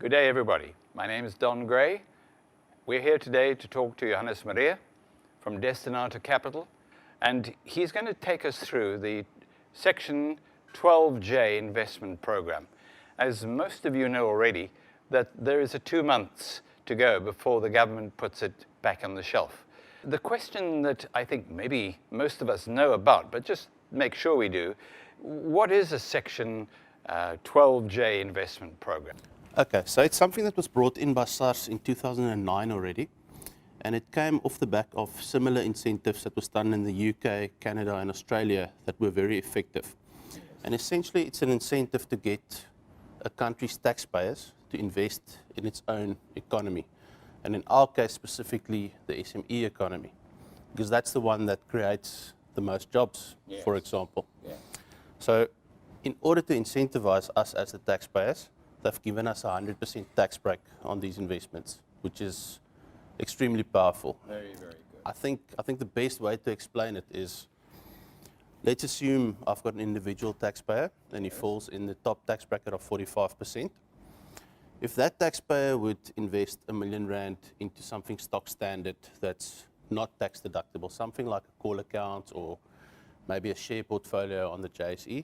Good day, everybody. My name is Don Gray. We're here today to talk to Johannes Maree from Destinata Capital, and he's going to take us through the Section 12J investment program. As most of you know already, that there is 2 months to go before the government puts it back on the shelf. The question that I think maybe most of us know about, but just make sure we do, what is a Section 12J investment program? Okay, so it's something that was brought in by SARS in 2009 already, and it came off the back of similar incentives that was done in the UK, Canada and Australia that were very effective. And essentially it's an incentive to get a country's taxpayers to invest in its own economy, and in our case specifically the SME economy, because that's the one that creates the most jobs, yes, for example. Yeah. So in order to incentivize us as the taxpayers, they've given us a 100% tax break on these investments, which is extremely powerful. Very, very good. I think the best way to explain it is, let's assume I've got an individual taxpayer and he falls in the top tax bracket of 45%. If that taxpayer would invest R1 million into something stock standard that's not tax deductible, something like a call account or maybe a share portfolio on the JSE,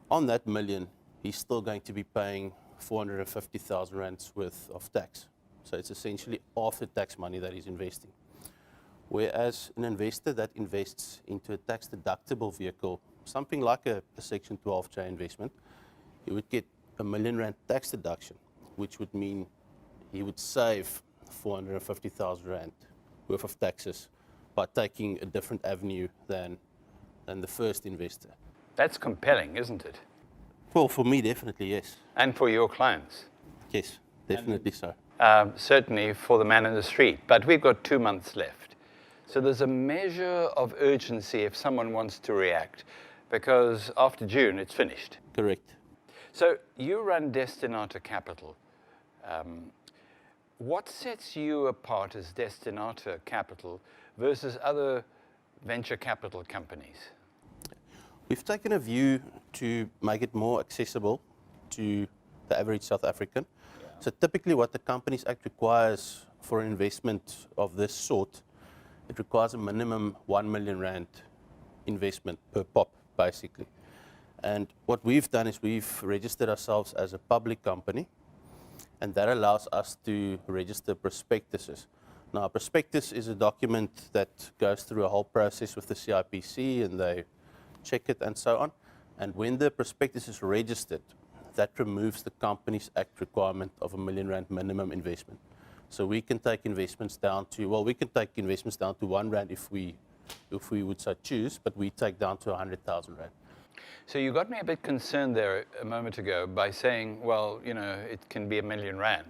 on that million, he's still going to be paying 450,000 rands worth of tax. So it's essentially after tax money that he's investing. Whereas an investor that invests into a tax deductible vehicle, something like a Section 12J investment, he would get R1 million tax deduction, which would mean he would save 450,000 rand worth of taxes by taking a different avenue than the first investor. That's compelling, isn't it? Well, for me, definitely, yes. And for your clients? Yes, definitely so. Certainly for the man in the street, but we've got 2 months left. So there's a measure of urgency if someone wants to react, because after June, it's finished. Correct. So you run Destinata Capital. What sets you apart as Destinata Capital versus other venture capital companies? We've taken a view to make it more accessible to the average South African. Yeah. So typically what the Companies Act requires for an investment of this sort, it requires a minimum R1 million investment per pop, basically. And what we've done is we've registered ourselves as a public company, and that allows us to register prospectuses. Now, a prospectus is a document that goes through a whole process with the CIPC, and they check it and so on. And when the prospectus is registered, that removes the Companies Act requirement of R1 million minimum investment. So we can take investments down to, well, we can take investments down to R1 if we would so choose, but we take down to 100,000 rand. So you got me a bit concerned there a moment ago by saying, well, you know, it can be R1 million.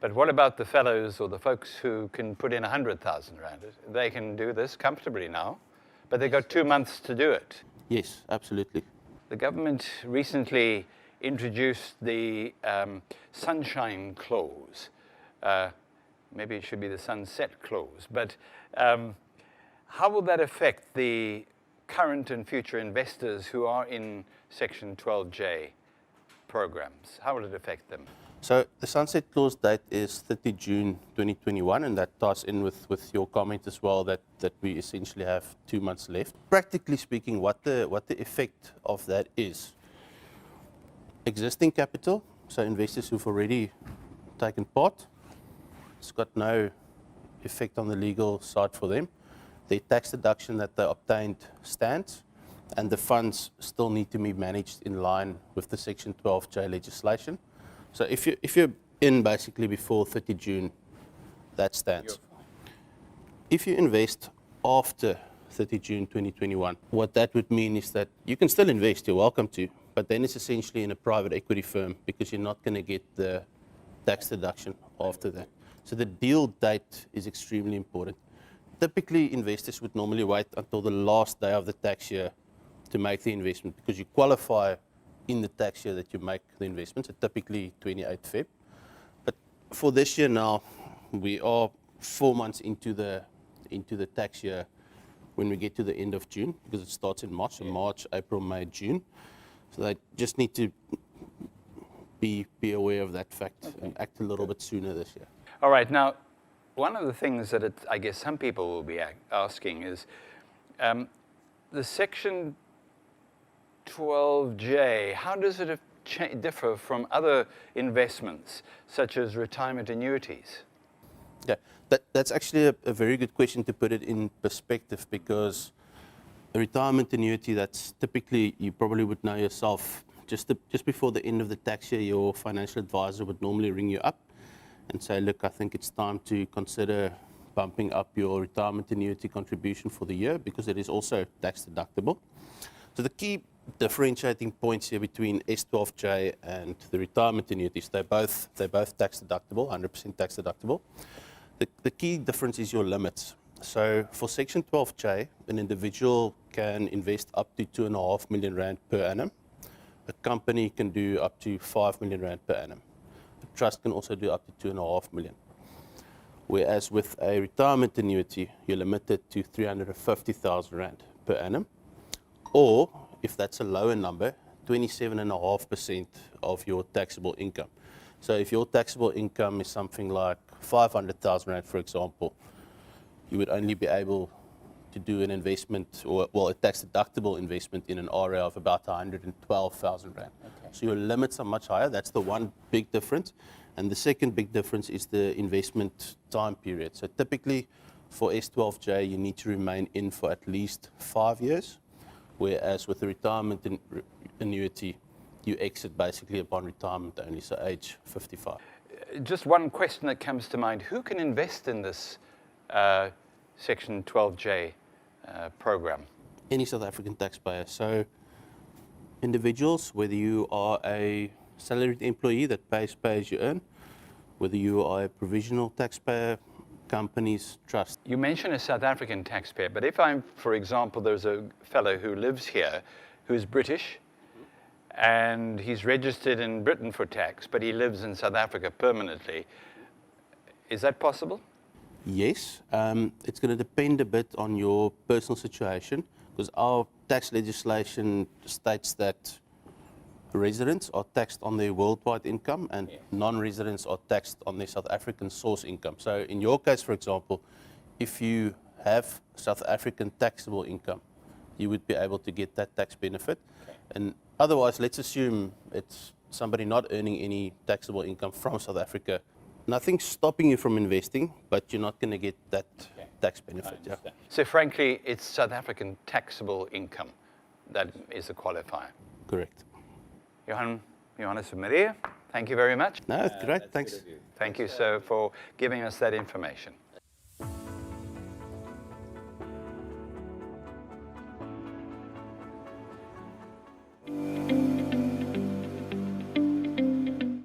But what about the fellows or the folks who can put in 100,000 rand? They can do this comfortably now, but they've got 2 months to do it. Yes, absolutely. The government recently introduced the sunshine clause. Maybe it should be the sunset clause. But how will that affect the current and future investors who are in Section 12J programs? How will it affect them? So the sunset clause date is 30 June 2021, and that ties in with your comment as well that we essentially have 2 months left. Practically speaking, what the effect of that is, existing capital, so investors who've already taken part, it's got no effect on the legal side for them. The tax deduction that they obtained stands, and the funds still need to be managed in line with the Section 12J legislation. So if you're in basically before 30 June, that stands. If you invest after 30 June 2021, what that would mean is that you can still invest, you're welcome to, but then it's essentially in a private equity firm because you're not going to get the tax deduction after that. So the deal date is extremely important. Typically, investors would normally wait until the last day of the tax year to make the investment because you qualify in the tax year that you make the investment, so typically 28 Feb. But for this year now, we are 4 months into the tax year when we get to the end of June, because it starts in March, so March, April, May, June. So they just need to be aware of that fact and act a little bit sooner this year. All right. Now, one of the things that I guess some people will be asking is the Section 12J, how does it differ from other investments, such as retirement annuities? Yeah, that's actually a very good question to put it in perspective, because a retirement annuity, that's typically, you probably would know yourself, just before the end of the tax year, your financial advisor would normally ring you up and say, look, I think it's time to consider bumping up your retirement annuity contribution for the year, because it is also tax deductible. So the key differentiating points here between S12J and the retirement annuities, they're both tax deductible, 100% tax deductible. The key difference is your limits. So for Section 12J, an individual can invest up to 2.5 million rand per annum. A company can do up to 5 million rand per annum. A trust can also do up to 2.5 million. Whereas with a retirement annuity, you're limited to 350,000 rand per annum. Or, if that's a lower number, 27.5% of your taxable income. So if your taxable income is something like 500,000 rand, for example, you would only be able to do an investment, or a tax-deductible investment in an area of about 112,000 rand. Okay. So your limits are much higher. That's the one big difference. And the second big difference is the investment time period. So typically, for S12J, you need to remain in for at least 5 years, whereas with the retirement annuity, you exit basically upon retirement only, so age 55. Just one question that comes to mind. Who can invest in this Section 12J program? Any South African taxpayer. So individuals, whether you are a salaried employee that pays pay as you earn, whether you are a provisional taxpayer, companies, trusts. You mentioned a South African taxpayer, but if I'm, for example, there's a fellow who lives here who's British, and he's registered in Britain for tax, but he lives in South Africa permanently, is that possible? Yes, it's going to depend a bit on your personal situation, because our tax legislation states that residents are taxed on their worldwide income and non-residents are taxed on their South African source income. So in your case, for example, if you have South African taxable income, you would be able to get that tax benefit. Okay. And otherwise, let's assume it's somebody not earning any taxable income from South Africa. Nothing's stopping you from investing, but you're not going to get that tax benefit. Yeah. So frankly, it's South African taxable income that is the qualifier. Correct. Johannes Maree, thank you very much. No, great. Thanks. Thank you, sir, for giving us that information.